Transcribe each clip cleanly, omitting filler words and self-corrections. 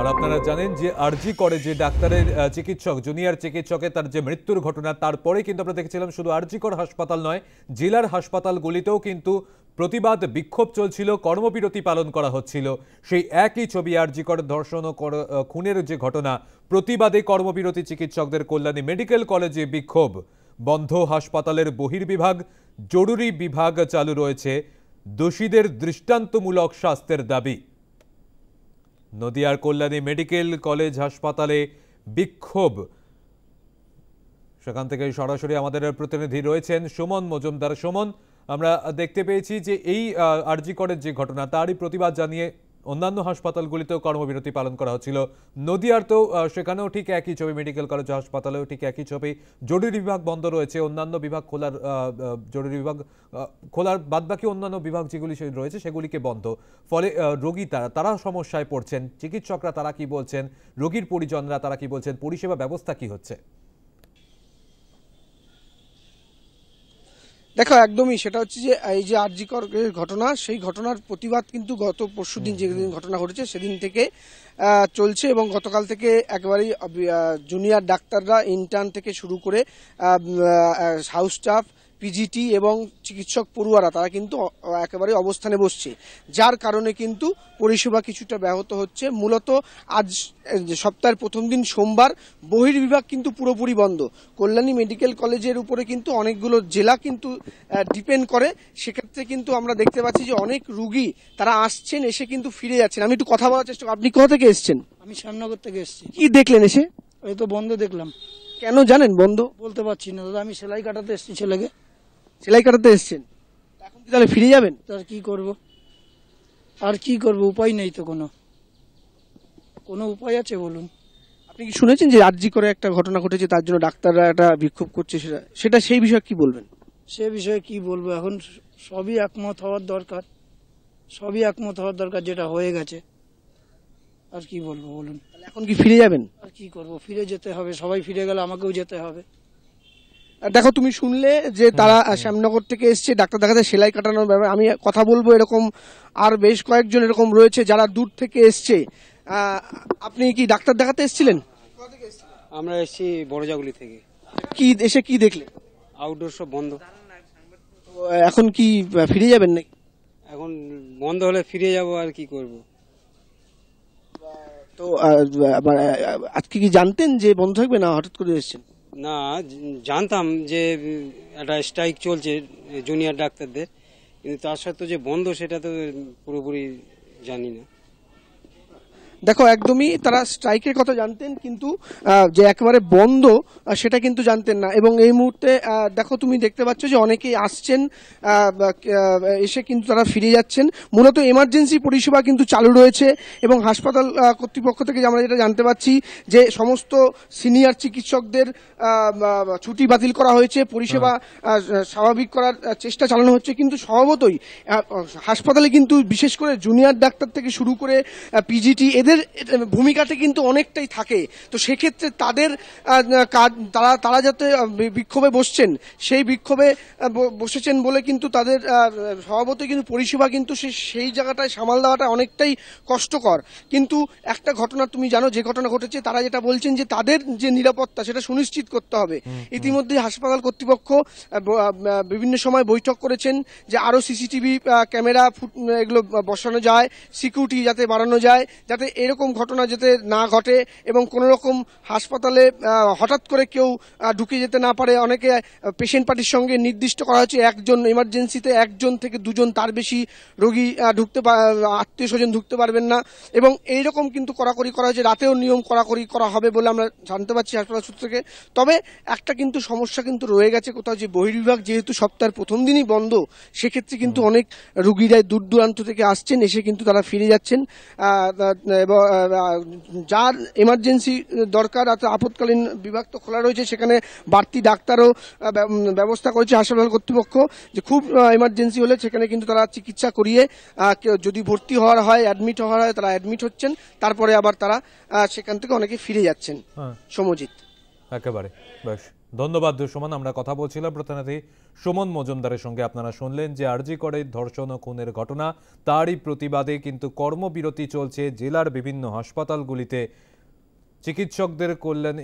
আর আপনারা জানেন যে আরজি করে যে ডাক্তারের চিকিৎসক জুনিয়র চিকিৎসকের তার যে মৃত্যুর ঘটনা, তারপরে কিন্তু আমরা দেখেছিলাম শুধু আরজি কর হাসপাতাল নয়, জেলার হাসপাতালগুলিতেও কিন্তু প্রতিবাদ বিক্ষোভ চলছিল, কর্মবিরতি পালন করা হচ্ছিল। সেই একই ছবি আরজি কর ধর্ষণ ও খুনের যে ঘটনা, প্রতিবাদে কর্মবিরতি চিকিৎসকদের। কল্যাণী মেডিকেল কলেজে বিক্ষোভ, বন্ধ হাসপাতালের বহির্বিভাগ, জরুরি বিভাগ চালু রয়েছে, দোষীদের দৃষ্টান্তমূলক শাস্তির দাবি। নদিয়ার কল্যাণী মেডিকেল কলেজ হাসপাতালে বিক্ষোভ, সেখান থেকে সরাসরি আমাদের প্রতিনিধি রয়েছেন সুমন মজুমদার। সুমন, আমরা দেখতে পেয়েছি যে এই আরজি করের যে ঘটনা, তারই প্রতিবাদ জানিয়ে অন্যান্য হাসপাতালগুলিতেও কর্মবিরতি পালন করা হচ্ছিল। নদিয়ার তো সেখানেও ঠিক একই ছবি, মেডিকেল কলেজ হাসপাতালেও ঠিক একই ছবি। জরুরি বিভাগ বন্ধ রয়েছে, অন্যান্য বিভাগ খোলার, জরুরি বিভাগ খোলার বাদবাকি অন্যান্য বিভাগ যেগুলি রয়েছে সেগুলিকে বন্ধ। ফলে রোগী তারা সমস্যায় পড়ছেন। চিকিৎসকরা তারা কি বলছেন, রোগীর পরিজনরা তারা কি বলছেন, পরিষেবা ব্যবস্থা কি হচ্ছে? দেখো, একদমই সেটা হচ্ছে যে এই যে আরজি কর ঘটনা, সেই ঘটনার প্রতিবাদ কিন্তু গত পরশুদিন যেদিন ঘটনা ঘটেছে সেদিন থেকে চলছে, এবং গতকাল থেকে একেবারেই জুনিয়র ডাক্তাররা, ইন্টার্ন থেকে শুরু করে হাউস স্টাফ, পিজিটি এবং চিকিৎসক পড়ুয়ারা তারা কিন্তু একেবারে অবস্থানে বসছে, যার কারণে কিন্তু পরিষেবা কিছুটা ব্যাহত হচ্ছে। মূলত আজ সপ্তাহের প্রথম দিন সোমবার বহির্বিভাগ কিন্তু পুরোপুরি বন্ধ। কল্যাণী মেডিকেল কলেজের উপরে কিন্তু অনেকগুলো জেলা কিন্তু ডিপেন্ড করে। সেক্ষেত্রে কিন্তু আমরা দেখতে পাচ্ছি যে অনেক রুগী তারা আসছেন, এসে কিন্তু ফিরে যাচ্ছেন। আমি একটু কথা বলার চেষ্টা করি। আপনি কোথা থেকে এসছেন? আমি শ্যামনগর থেকে এসেছি। কি দেখলেন এসে? এই তো বন্ধ দেখলাম। কেন জানেন বন্ধ? বলতে পারছি না দাদা, আমি সেলাই কাটাতে এসেছি ছেলেকে। সেলাই কাটাতে এসছেন, এখন কি তাহলে ফিরে যাবেন? আর কি করব, আর কি করব, উপায় নেই তো, কোনো উপায় আছে বলুন? আপনি কি শুনেছেন যে আরজি করে একটা ঘটনা ঘটেছে, তার জন্য ডাক্তাররা একটা বিক্ষোভ করছে, সেটা সেই বিষয়ে কি বলবেন? সে বিষয়ে কি বলবো, এখন সবই একমত হওয়ার দরকার, যেটা হয়ে গেছে। আর কি বলবো বলুন? এখন কি ফিরে যাবেন? আর কি করব, ফিরে যেতে হবে, সবাই ফিরে গেলে আমাকেও যেতে হবে। দেখো, তুমি শুনলে যে তারা শ্যামনগর থেকে এসছে ডাক্তার দেখাতে, সেলাই কাটানোর ব্যাপারে আমি কথা বলবো। এরকম আর বেশ কয়েকজন এরকম রয়েছে যারা দূর থেকে এসছে। আপনি কি ডাক্তার দেখাতে এসেছিলেন? আমরা এসেছি বড়জাগুলি থেকে। কি এসে কি দেখলেন? আউটডোর সব বন্ধ। এখন কি ফিরে যাবেন নাকি? এখন বন্ধ হলে ফিরে যাব, আর কি করব। তো আজকে কি জানতেন যে বন্ধ থাকবে, না হঠাৎ করে এসেছেন? না, জানতাম যে একটা স্ট্রাইক চলছে জুনিয়র ডাক্তারদের, কিন্তু তার সত্ত্বেও যে বন্ধ সেটা তো পুরোপুরি জানি না। দেখো, একদমই তারা স্ট্রাইকের কথা জানতেন, কিন্তু যে একেবারে বন্ধ সেটা কিন্তু জানতেন না। এবং এই মুহূর্তে দেখো, তুমি দেখতে পাচ্ছ যে অনেকেই আসছেন, এসে কিন্তু তারা ফিরে যাচ্ছেন। মূলত এমার্জেন্সি পরিষেবা কিন্তু চালু রয়েছে, এবং হাসপাতাল কর্তৃপক্ষ থেকে আমরা যেটা জানতে পারছি যে সমস্ত সিনিয়র চিকিৎসকদের ছুটি বাতিল করা হয়েছে, পরিষেবা স্বাভাবিক করার চেষ্টা চালানো হচ্ছে। কিন্তু স্বভাবতই হাসপাতালে কিন্তু বিশেষ করে জুনিয়র ডাক্তার থেকে শুরু করে পিজিটি, এদের ভূমিকাটা কিন্তু অনেকটাই থাকে। তো সেক্ষেত্রে তাদের তারা যাতে বিক্ষোভে বসছেন, সেই বিক্ষোভে বসেছেন বলে কিন্তু তাদের স্বভাবতই কিন্তু পরিষেবা কিন্তু সেই জায়গাটায় সামাল দেওয়াটা অনেকটাই কষ্টকর। কিন্তু একটা ঘটনা তুমি জানো, যে ঘটনা ঘটেছে, তারা যেটা বলছেন যে তাদের যে নিরাপত্তা সেটা সুনিশ্চিত করতে হবে। ইতিমধ্যে হাসপাতাল কর্তৃপক্ষ বিভিন্ন সময় বৈঠক করেছেন যে আরো সিসিটিভি ক্যামেরা এগুলো বসানো যায়, সিকিউরিটি যাতে বাড়ানো যায়, যাতে এরকম ঘটনা যাতে না ঘটে, এবং কোনো রকম হাসপাতালে হঠাৎ করে কেউ ঢুকে যেতে না পারে। অনেকে পেশেন্ট পার্টির সঙ্গে নির্দিষ্ট করা হচ্ছে একজন, এমার্জেন্সিতে 1 থেকে 2 তার বেশি রোগী আত্মীয় স্বজন ঢুকতে পারবেন না। এবং এইরকম কিন্তু কড়াকড়ি করা হয়েছে, রাতেও নিয়ম কড়াকড়ি করা হবে বলে আমরা জানতে পারছি হাসপাতাল সূত্র থেকে। তবে একটা কিন্তু সমস্যা কিন্তু রয়ে গেছে কোথাও, যে বহির্বিভাগ যেহেতু সপ্তাহের প্রথম দিনই বন্ধ, সেক্ষেত্রে কিন্তু অনেক রুগীরাই দূর দূরান্ত থেকে আসছেন, এসে কিন্তু তারা ফিরে যাচ্ছেন। যার এমার্জেন্সি দরকার, আপৎকালীন বিভাগ তো খোলা রয়েছে, সেখানে বাড়তি ডাক্তারও ব্যবস্থা করেছে হাসপাতাল কর্তৃপক্ষ, যে খুব এমার্জেন্সি হলে সেখানে কিন্তু তারা চিকিৎসা করিয়ে, যদি ভর্তি হওয়ার হয়, অ্যাডমিট হওয়ার হয়, তারা অ্যাডমিট হচ্ছেন, তারপরে আবার তারা সেখান থেকে অনেকে ফিরে যাচ্ছেন। সমজিৎ, একেবারে বেশ ধন্যবাদ সুমন। আমরা কথা বলছিলাম প্রতিনিধি সুমন মজুমদারের সঙ্গে। আপনারা শুনলেন যে আরজি করে ধর্ষণ ও খুনের ঘটনা, তারই প্রতিবাদে কিন্তু কর্মবিরতি চলছে জেলার বিভিন্ন হাসপাতালগুলিতে। চিকিৎসকদের কল্যাণ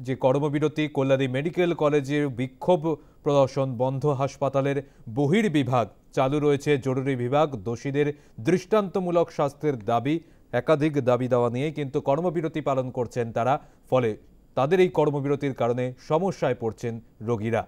যে কর্মবিরতি, কল্যাণী মেডিকেল কলেজে বিক্ষোভ প্রদর্শন বন্ধ, হাসপাতালের বহির্বিভাগ চালু রয়েছে জরুরি বিভাগ, দোষীদের দৃষ্টান্তমূলক শাস্তির দাবি, একাধিক দাবি দেওয়া নিয়ে কিন্তু কর্মবিরতি পালন করছেন তারা। ফলে তাদের এই কর্মবিরতির কারণে সমস্যায় পড়ছেন রোগীরা।